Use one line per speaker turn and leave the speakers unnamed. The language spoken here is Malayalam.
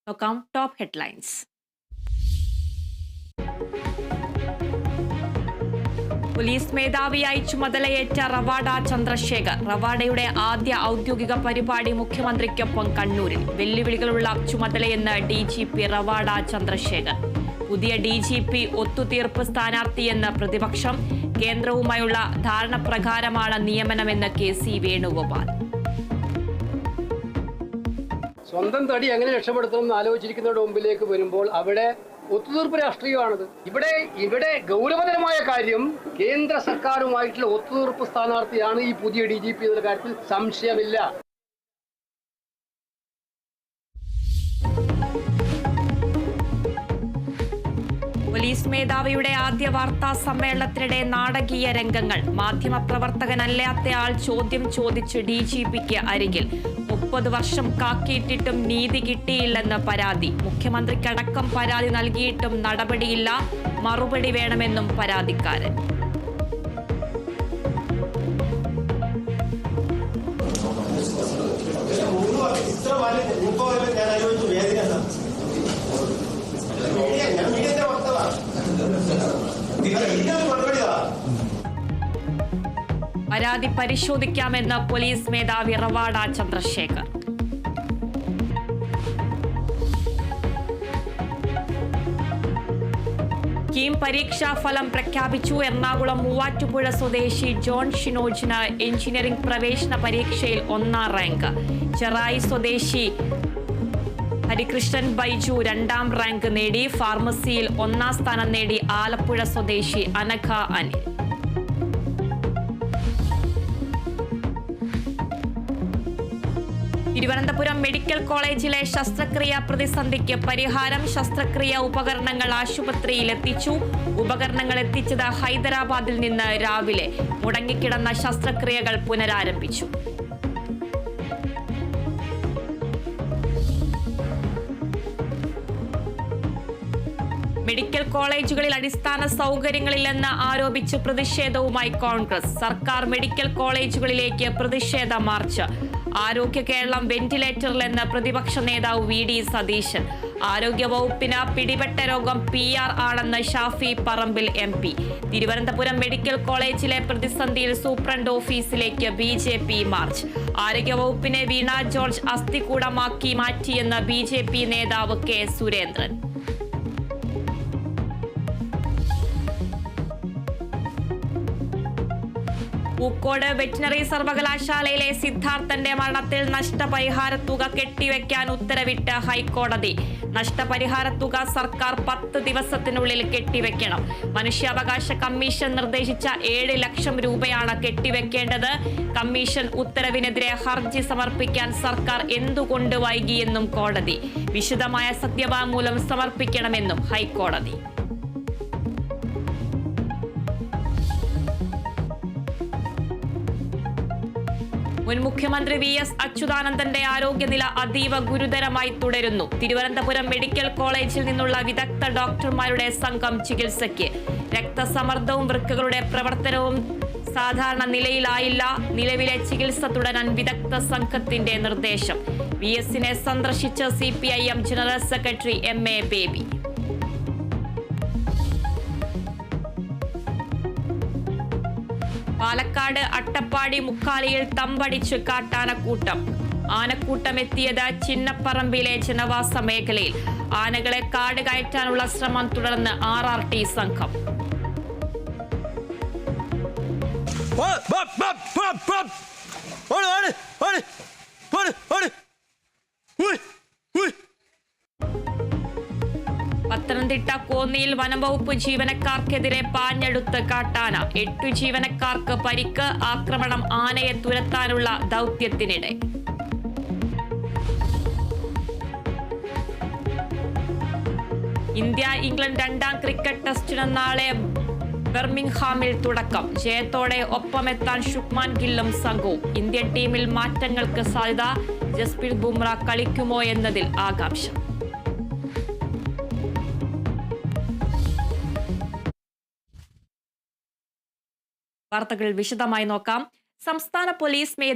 നോക്കാം ടോപ്പ് ഹെഡ്ലൈൻസ്. പോലീസ് മേധാവിയായി ചുമതലയേറ്റ റവാഡ ചന്ദ്രശേഖർ. റവാഡയുടെ ആദ്യ ഔദ്യോഗിക പരിപാടി മുഖ്യമന്ത്രിക്കൊപ്പം കണ്ണൂരിൽ. വെല്ലുവിളികളുള്ള ചുമതലയെന്ന് DGP റവാഡ ചന്ദ്രശേഖർ. പുതിയ DGP ഒത്തുതീർപ്പ് സ്ഥാനാർത്ഥിയെന്ന് പ്രതിപക്ഷം. കേന്ദ്രവുമായുള്ള ധാരണ പ്രകാരമാണ് നിയമനമെന്ന് KC വേണുഗോപാൽ.
സ്വന്തം തടി എങ്ങനെ രക്ഷപ്പെടുത്തണമെന്ന് ആലോചിച്ചിരിക്കുന്നവരുടെ മുമ്പിലേക്ക് വരുമ്പോൾ അവിടെ ഒത്തുതീർപ്പ് രാഷ്ട്രീയമാണത്. ഇവിടെ ഗൗരവതരമായ കാര്യം കേന്ദ്ര സർക്കാരുമായിട്ടുള്ള ഒത്തുതീർപ്പ് സ്ഥാനാർത്ഥിയാണ് ഈ പുതിയ DGP എന്ന കാര്യത്തിൽ സംശയമില്ല.
പോലീസ് മേധാവിയുടെ ആദ്യ വാർത്താ സമ്മേളനത്തിനിടെ നാടകീയ രംഗങ്ങൾ. മാധ്യമപ്രവർത്തകനല്ലാത്തയാൾ ചോദ്യം ചോദിച്ച് DGPക്ക് അരികിൽ. 30 വർഷം കാക്കിയിട്ടിട്ടും നീതി കിട്ടിയില്ലെന്ന് പരാതി. മുഖ്യമന്ത്രിക്കടക്കം പരാതി നൽകിയിട്ടും നടപടിയില്ല. മറുപടി വേണമെന്നും പരാതിക്കാരൻ. പരാതി പരിശോധിക്കാമെന്ന് പോലീസ് മേധാവി റവാഡ ചന്ദ്രശേഖർ. കീം പരീക്ഷാ ഫലം പ്രഖ്യാപിച്ചു. എറണാകുളം മൂവാറ്റുപുഴ സ്വദേശി ജോൺ ഷിനോജിന് എഞ്ചിനീയറിംഗ് പ്രവേശന പരീക്ഷയിൽ 1ാം റാങ്ക്. ചെറായി സ്വദേശി ഹരികൃഷ്ണൻ ബൈജു 2ാം റാങ്ക് നേടി. ഫാർമസിയിൽ 1ാം സ്ഥാനം നേടി ആലപ്പുഴ സ്വദേശി അനഘ അനിൽ. തിരുവനന്തപുരം മെഡിക്കൽ കോളേജിലെ ശസ്ത്രക്രിയാ പ്രതിസന്ധിക്ക് പരിഹാരം. ശസ്ത്രക്രിയ ഉപകരണങ്ങൾ ആശുപത്രിയിൽ എത്തിച്ചു. ഉപകരണങ്ങൾ എത്തിച്ചത് ഹൈദരാബാദിൽ നിന്ന് രാവിലെ. മുടങ്ങിക്കിടന്ന ശസ്ത്രക്രിയകൾ പുനരാരംഭിച്ചു. മെഡിക്കൽ കോളേജുകളിൽ അടിസ്ഥാന സൗകര്യങ്ങളില്ലെന്ന് ആരോപിച്ച് പ്രതിഷേധവുമായി കോൺഗ്രസ്. സർക്കാർ മെഡിക്കൽ കോളേജുകളിലേക്ക് പ്രതിഷേധ മാർച്ച്. ആരോഗ്യ കേരളം വെന്റിലേറ്ററിലെന്ന് പ്രതിപക്ഷ നേതാവ് VD സതീശൻ. ആരോഗ്യവകുപ്പിന് പിടിപെട്ട രോഗം PR ആണെന്ന് ഷാഫി പറമ്പിൽ MP. തിരുവനന്തപുരം മെഡിക്കൽ കോളേജിലെ പ്രതിസന്ധിയിൽ സൂപ്രണ്ട് ഓഫീസിലേക്ക് BJP മാർച്ച്. ആരോഗ്യവകുപ്പിനെ വീണ ജോർജ് അസ്ഥികൂടമാക്കി മാറ്റിയെന്ന് BJP നേതാവ് K സുരേന്ദ്രൻ. പൂക്കോട് വെറ്റിനറി സർവകലാശാലയിലെ സിദ്ധാർത്ഥന്റെ മരണത്തിൽ നഷ്ടപരിഹാര തുക കെട്ടിവെക്കാൻ ഉത്തരവിട്ട് ഹൈക്കോടതി. നഷ്ടപരിഹാര തുക സർക്കാർ 10 ദിവസത്തിനുള്ളിൽ കെട്ടിവെക്കണം. മനുഷ്യാവകാശ കമ്മീഷൻ നിർദ്ദേശിച്ച 7 ലക്ഷം രൂപയാണ് കെട്ടിവെക്കേണ്ടത്. കമ്മീഷൻ ഉത്തരവിനെതിരെ ഹർജി സമർപ്പിക്കാൻ സർക്കാർ എന്തുകൊണ്ട് വൈകിയെന്നും കോടതി. വിശദമായ സത്യവാങ്മൂലം സമർപ്പിക്കണമെന്നും ഹൈക്കോടതി. മുൻ മുഖ്യമന്ത്രി VS അച്യുതാനന്ദന്റെ ആരോഗ്യനില അതീവ ഗുരുതരമായി തുടരുന്നു. തിരുവനന്തപുരം മെഡിക്കൽ കോളേജിൽ നിന്നുള്ള വിദഗ്ധ ഡോക്ടർമാരുടെ സംഘം ചികിത്സയ്ക്ക്. രക്തസമ്മർദ്ദവും വൃക്കകളുടെ പ്രവർത്തനവും സാധാരണ നിലയിലായില്ല. നിലവിലെ ചികിത്സ തുടരാൻ വിദഗ്ധ സംഘത്തിന്റെ നിർദ്ദേശം. VSനെ സന്ദർശിച്ച CPIM general secretary MA Baby. Palakkad Attappadi മുക്കാലിയിൽ തമ്പടിച്ച് കാട്ടാനക്കൂട്ടം. ആനക്കൂട്ടമെത്തിയത് ചിന്നപ്പറമ്പിലെ ജനവാസ മേഖലയിൽ. ആനകളെ കാട് കയറ്റാനുള്ള ശ്രമം തുടർന്ന് RRT സംഘം. പത്തനംതിട്ട കോന്നിയിൽ വനംവകുപ്പ് ജീവനക്കാർക്കെതിരെ പാഞ്ഞെടുത്ത് കാട്ടാന. 8 ജീവനക്കാർക്ക് പരിക്ക്. ആക്രമണം ആനയെ തുരത്താനുള്ള ദൗത്യത്തിനിടെ. ഇന്ത്യ ഇംഗ്ലണ്ട് 2ാം ക്രിക്കറ്റ് ടെസ്റ്റിന് നാളെ ബർമിംഗ്ഹാമിൽ തുടക്കം. ജയത്തോടെ ഒപ്പമെത്താൻ ശുഭ്മാൻ ഗില്ലും സംഘവും. ഇന്ത്യൻ ടീമിൽ മാറ്റങ്ങൾക്ക് സാധ്യത. ജസ്പ്രീത് ബുംറ കളിക്കുമോ എന്നതിൽ ആകാംക്ഷ. വാർത്തകൾ വിശദമായി നോക്കാം. സംസ്ഥാന പോലീസ്